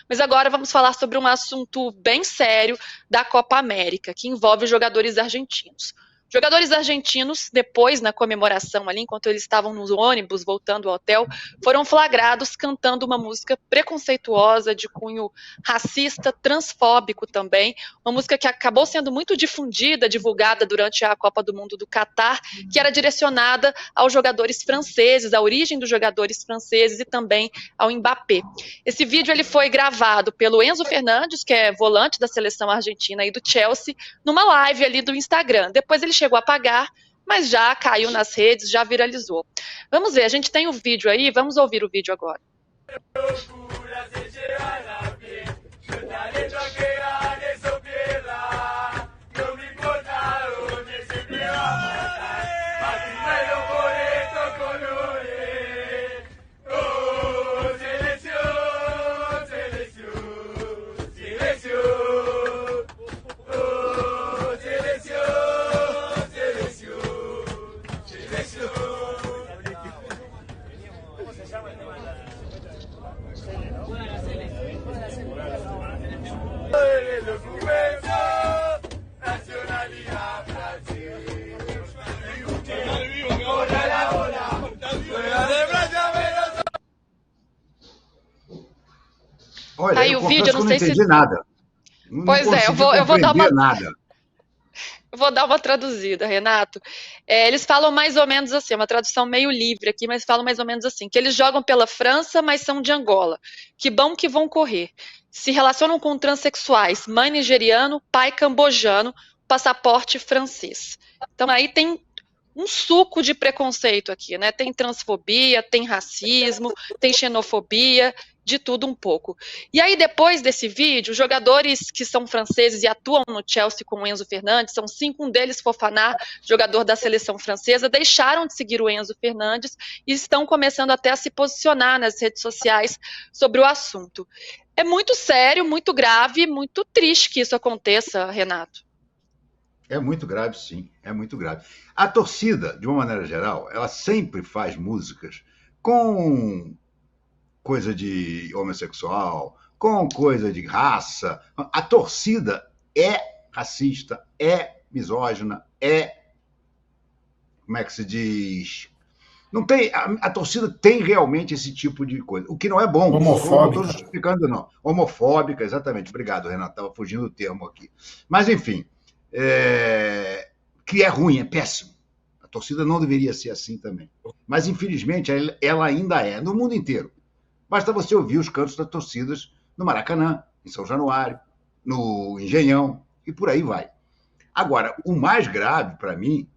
Mas agora vamos falar sobre um assunto bem sério da Copa América, que envolve os jogadores argentinos. Jogadores argentinos, depois, na comemoração ali, enquanto eles estavam nos ônibus voltando ao hotel, foram flagrados cantando uma música preconceituosa, de cunho racista, transfóbico também, uma música que acabou sendo muito difundida, divulgada durante a Copa do Mundo do Catar, que era direcionada aos jogadores franceses, à origem dos jogadores franceses e também ao Mbappé. Esse vídeo ele foi gravado pelo Enzo Fernandes, que é volante da seleção argentina e do Chelsea, numa live ali do Instagram. Depois ele chegou a apagar, mas já caiu nas redes, já viralizou. Vamos ver, a gente tem o vídeo aí, vamos ouvir o vídeo agora. Olha, tá aí o vídeo, eu não sei se... nada. Pois é, eu vou dar uma... nada. Eu vou dar uma traduzida, Renato. Eles falam mais ou menos assim, uma tradução meio livre aqui, mas falam mais ou menos assim, que eles jogam pela França, mas são de Angola. Que bom que vão correr. Se relacionam com transexuais, mãe nigeriano, pai cambojano, passaporte francês. Então aí tem um suco de preconceito aqui, né? Tem transfobia, tem racismo, tem xenofobia, de tudo um pouco. E aí, depois desse vídeo, os jogadores que são franceses e atuam no Chelsea com o Enzo Fernandes, são 5, um deles, Fofana, jogador da seleção francesa, deixaram de seguir o Enzo Fernandes e estão começando até a se posicionar nas redes sociais sobre o assunto. É muito sério, muito grave, muito triste que isso aconteça, Renato. É muito grave, sim, é muito grave. A torcida, de uma maneira geral, ela sempre faz músicas com coisa de homossexual, com coisa de raça. A torcida é racista, é misógina, como é que se diz? Não tem, a torcida tem realmente esse tipo de coisa, o que não é bom. Homofóbica. Não estou justificando, não. Homofóbica, exatamente. Obrigado, Renato, estava fugindo do termo aqui. Mas, enfim, que é ruim, é péssimo. A torcida não deveria ser assim também. Mas, infelizmente, ela ainda é, no mundo inteiro. Basta você ouvir os cantos das torcidas no Maracanã, em São Januário, no Engenhão, e por aí vai. Agora, o mais grave para mim,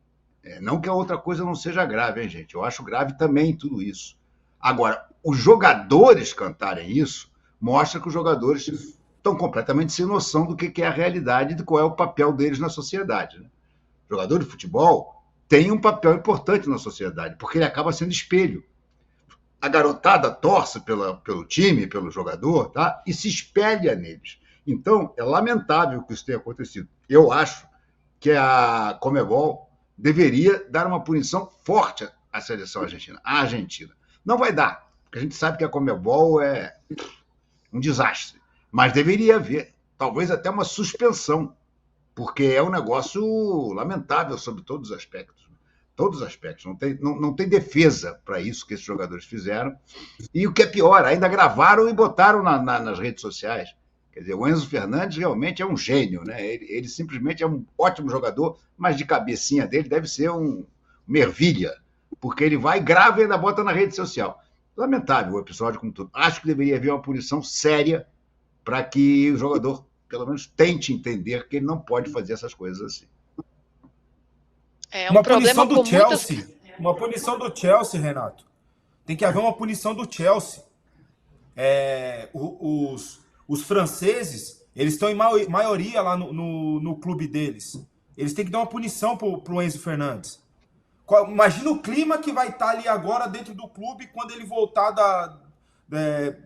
não que a outra coisa não seja grave, hein, gente? Eu acho grave também tudo isso. Agora, os jogadores cantarem isso, mostra que os jogadores estão completamente sem noção do que é a realidade e de qual é o papel deles na sociedade, né? O jogador de futebol tem um papel importante na sociedade, porque ele acaba sendo espelho. A garotada torce pelo time, pelo jogador, tá? E se espelha neles. Então, é lamentável que isso tenha acontecido. Eu acho que a Conmebol deveria dar uma punição forte à seleção argentina. A Argentina. Não vai dar, porque a gente sabe que a Conmebol é um desastre. Mas deveria haver, talvez até uma suspensão, porque é um negócio lamentável sobre todos os aspectos. Todos os aspectos. Não tem defesa para isso que esses jogadores fizeram. E o que é pior, ainda gravaram e botaram nas redes sociais. Quer dizer, o Enzo Fernandes realmente é um gênio, né? Ele simplesmente é um ótimo jogador, mas de cabecinha dele deve ser uma ervilha, porque ele vai, grava e ainda bota na rede social. Lamentável o episódio como tudo. Acho que deveria haver uma punição séria para que o jogador, pelo menos, tente entender que ele não pode fazer essas coisas assim. É um problema com Chelsea, uma punição do Chelsea, Renato. Tem que haver uma punição do Chelsea. Os franceses, eles estão em maioria lá no clube deles. Eles têm que dar uma punição pro Enzo Fernandes. Imagina o clima que vai estar ali agora dentro do clube quando ele voltar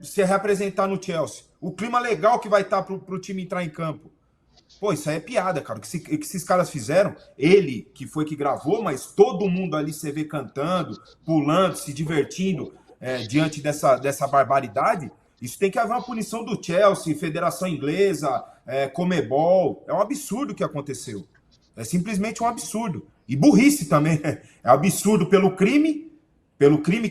se representar no Chelsea. O clima legal que vai estar pro time entrar em campo. Pô, isso aí é piada, cara. O que esses caras fizeram, ele que foi que gravou, mas todo mundo ali você vê cantando, pulando, se divertindo diante dessa barbaridade. Isso tem que haver uma punição do Chelsea, Federação Inglesa, Comebol. É um absurdo o que aconteceu. É simplesmente um absurdo. E burrice também. É absurdo pelo crime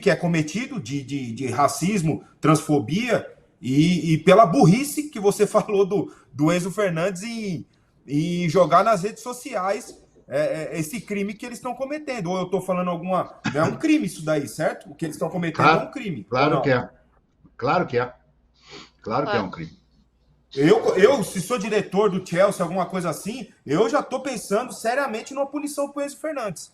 que é cometido de racismo, transfobia, e pela burrice que você falou do Enzo Fernandes em jogar nas redes sociais esse crime que eles estão cometendo. Ou eu estou falando alguma... É um crime isso daí, certo? O que eles estão cometendo é um crime. Claro que é. Claro que é. Claro que é um crime. Eu, se sou diretor do Chelsea, alguma coisa assim, eu já estou pensando seriamente numa punição para o Enzo Fernandes.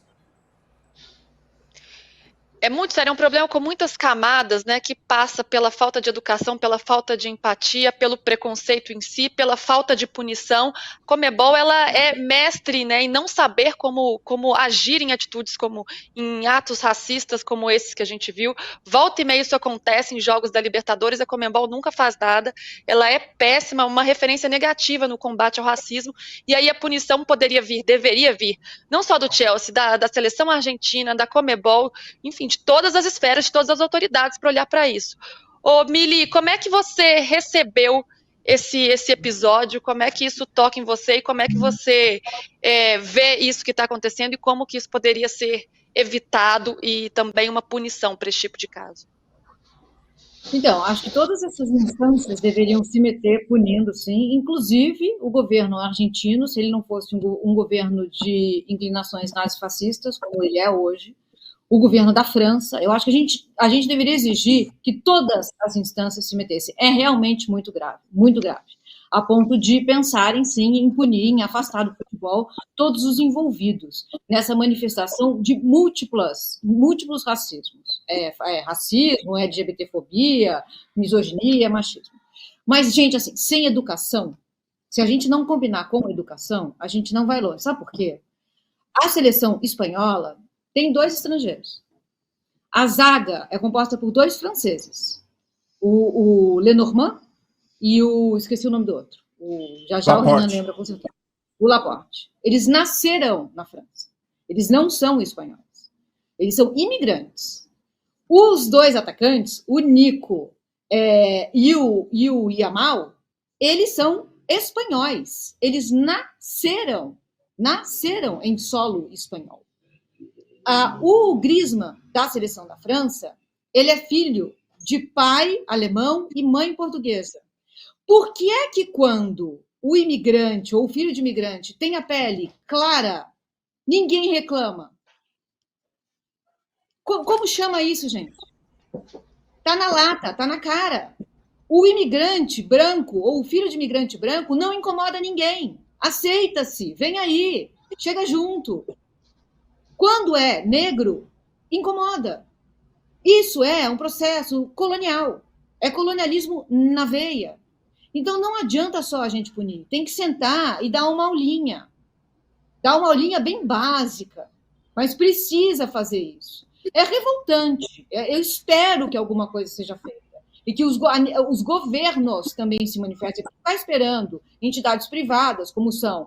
É muito sério, é um problema com muitas camadas, né, que passa pela falta de educação, pela falta de empatia, pelo preconceito em si, pela falta de punição. A Comebol, ela é mestre, né, em não saber como agir em atitudes como em atos racistas como esses que a gente viu. Volta e meia isso acontece em jogos da Libertadores, a Comebol nunca faz nada, ela é péssima, uma referência negativa no combate ao racismo, e aí a punição poderia vir, deveria vir, não só do Chelsea, da seleção argentina, da Comebol, enfim, de todas as esferas, de todas as autoridades para olhar para isso. Ô, Mili, como é que você recebeu esse episódio? Como é que isso toca em você? E como é que você vê isso que está acontecendo e como que isso poderia ser evitado e também uma punição para esse tipo de caso? Então, acho que todas essas instâncias deveriam se meter punindo, sim, inclusive o governo argentino, se ele não fosse um governo de inclinações nazifascistas, como ele é hoje, o governo da França. Eu acho que a gente deveria exigir que todas as instâncias se metessem. É realmente muito grave, a ponto de pensarem, sim, em punir, em afastar do futebol todos os envolvidos nessa manifestação de múltiplos racismos. Racismo, LGBTfobia, misoginia, machismo. Mas, gente, assim, sem educação, se a gente não combinar com educação, a gente não vai longe. Sabe por quê? A seleção espanhola tem 2 estrangeiros. A zaga é composta por 2 franceses. O Lenormand e esqueci o nome do outro. Já o Renan lembra com certeza. O Laporte. Eles nasceram na França. Eles não são espanhóis. Eles são imigrantes. Os 2 atacantes, o Nico e o Yamal, eles são espanhóis. Eles nasceram em solo espanhol. O Griezmann, da seleção da França, ele é filho de pai alemão e mãe portuguesa. Por que é que quando o imigrante ou o filho de imigrante tem a pele clara, ninguém reclama? Como chama isso, gente? Tá na lata, tá na cara. O imigrante branco ou o filho de imigrante branco não incomoda ninguém. Aceita-se, vem aí, chega junto. Quando é negro, incomoda. Isso é um processo colonial. É colonialismo na veia. Então, não adianta só a gente punir. Tem que sentar e dar uma aulinha. Dar uma aulinha bem básica. Mas precisa fazer isso. É revoltante. Eu espero que alguma coisa seja feita. E que os governos também se manifestem. Está esperando entidades privadas, como são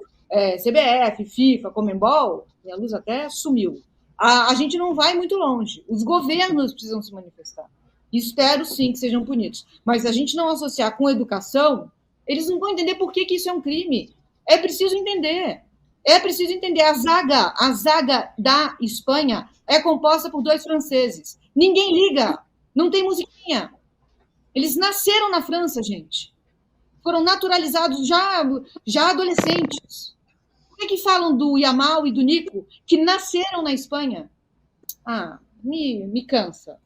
CBF, FIFA, Comebol, minha luz até sumiu. A gente não vai muito longe. Os governos precisam se manifestar. Espero, sim, que sejam punidos. Mas se a gente não associar com educação, eles não vão entender por que isso é um crime. É preciso entender. A zaga da Espanha é composta por 2 franceses. Ninguém liga. Não tem musiquinha. Eles nasceram na França, gente. Foram naturalizados já adolescentes. Por que falam do Yamal e do Nico, que nasceram na Espanha? Me cansa.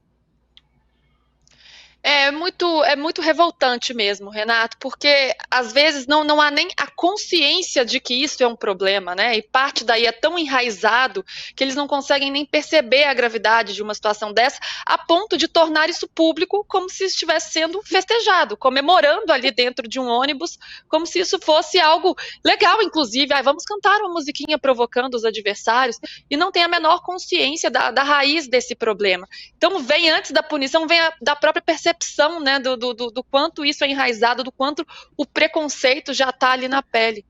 É muito revoltante mesmo, Renato, porque às vezes não há nem a consciência de que isso é um problema, né? E parte daí é tão enraizado que eles não conseguem nem perceber a gravidade de uma situação dessa, a ponto de tornar isso público como se estivesse sendo festejado, comemorando ali dentro de um ônibus, como se isso fosse algo legal, inclusive. Vamos cantar uma musiquinha provocando os adversários, e não tem a menor consciência da raiz desse problema. Então vem antes da punição, vem da própria percepção, né, do quanto isso é enraizado, do quanto o preconceito já está ali na pele.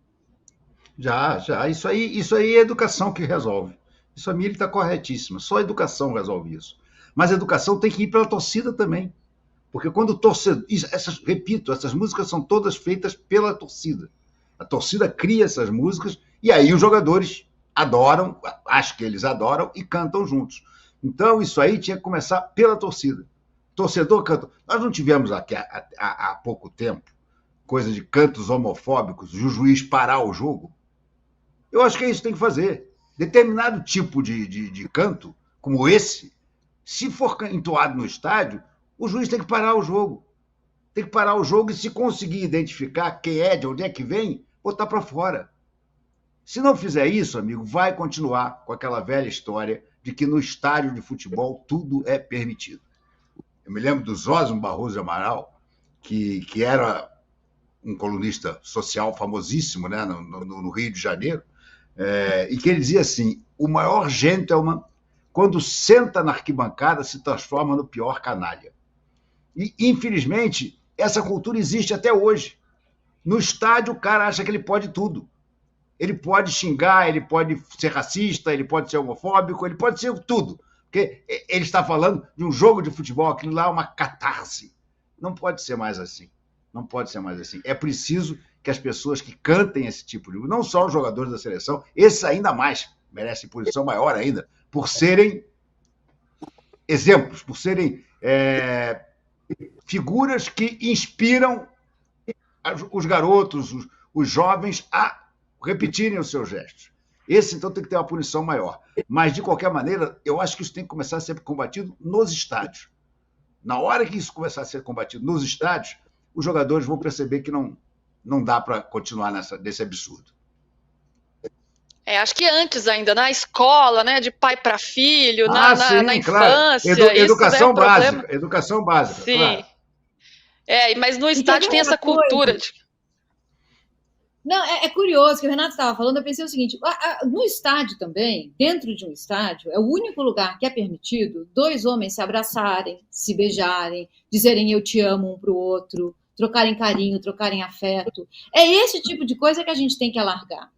Já. Isso aí é educação que resolve. Isso a Miri está corretíssima. Só a educação resolve isso. Mas a educação tem que ir pela torcida também. Porque quando o torcedor... repito, essas músicas são todas feitas pela torcida. A torcida cria essas músicas e aí os jogadores adoram, acho que eles adoram e cantam juntos. Então, isso aí tinha que começar pela torcida. Torcedor canta. Nós não tivemos aqui há pouco tempo coisa de cantos homofóbicos e o juiz parar o jogo? Eu acho que é isso que tem que fazer. Determinado tipo de canto, como esse, se for entoado no estádio, o juiz tem que parar o jogo. Tem que parar o jogo e, se conseguir identificar quem é, de onde é que vem, botar para fora. Se não fizer isso, amigo, vai continuar com aquela velha história de que no estádio de futebol tudo é permitido. Eu me lembro do Zósimo Barroso de Amaral, que era um colunista social famosíssimo, né, no Rio de Janeiro, e que ele dizia assim: o maior gentleman, quando senta na arquibancada, se transforma no pior canalha. E, infelizmente, essa cultura existe até hoje. No estádio, o cara acha que ele pode tudo. Ele pode xingar, ele pode ser racista, ele pode ser homofóbico, ele pode ser tudo. Porque ele está falando de um jogo de futebol, aquilo lá é uma catarse. Não pode ser mais assim. Não pode ser mais assim. É preciso que as pessoas que cantem esse tipo de... Não só os jogadores da seleção, esses ainda mais merecem posição maior ainda, por serem exemplos, por serem figuras que inspiram os garotos, os jovens a repetirem os seus gestos. Esse, então, tem que ter uma punição maior. Mas, de qualquer maneira, eu acho que isso tem que começar a ser combatido nos estádios. Na hora que isso começar a ser combatido nos estádios, os jogadores vão perceber que não dá para continuar nesse absurdo. Acho que antes ainda, na escola, né, de pai para filho, sim, na claro. infância. Educação isso básica. Educação básica, sim. Claro. Mas no estádio tem essa cultura de... Não, é curioso que o Renato estava falando, eu pensei o seguinte, no estádio também, dentro de um estádio, é o único lugar que é permitido 2 homens se abraçarem, se beijarem, dizerem eu te amo um para o outro, trocarem carinho, trocarem afeto. É esse tipo de coisa que a gente tem que alargar.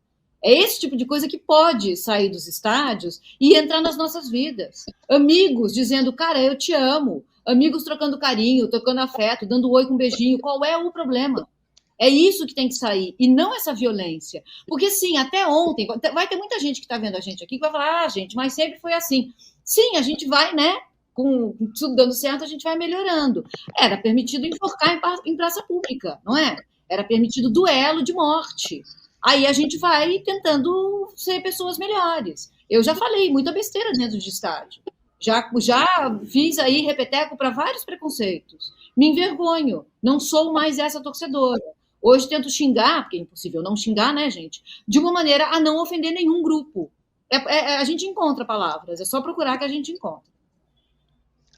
É esse tipo de coisa que pode sair dos estádios e entrar nas nossas vidas. Amigos dizendo, cara, eu te amo. Amigos trocando carinho, trocando afeto, dando oi com um beijinho. Qual é o problema? É isso que tem que sair, e não essa violência. Porque, sim, até ontem, vai ter muita gente que está vendo a gente aqui que vai falar, gente, mas sempre foi assim. Sim, a gente vai, né, com tudo dando certo, a gente vai melhorando. Era permitido enforcar em praça pública, não é? Era permitido duelo de morte. Aí a gente vai tentando ser pessoas melhores. Eu já falei muita besteira dentro de estádio. Já fiz aí repeteco para vários preconceitos. Me envergonho. Não sou mais essa torcedora. Hoje tento xingar, porque é impossível não xingar, né, gente? De uma maneira a não ofender nenhum grupo. A gente encontra palavras, é só procurar que a gente encontra.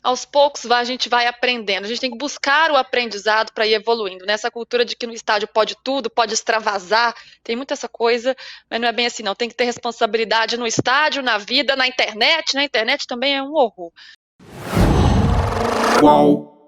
Aos poucos a gente vai aprendendo, a gente tem que buscar o aprendizado para ir evoluindo. Nessa cultura de que no estádio pode tudo, pode extravasar, tem muita essa coisa, mas não é bem assim não. Tem que ter responsabilidade no estádio, na vida, na internet. Na internet também é um horror. Qual?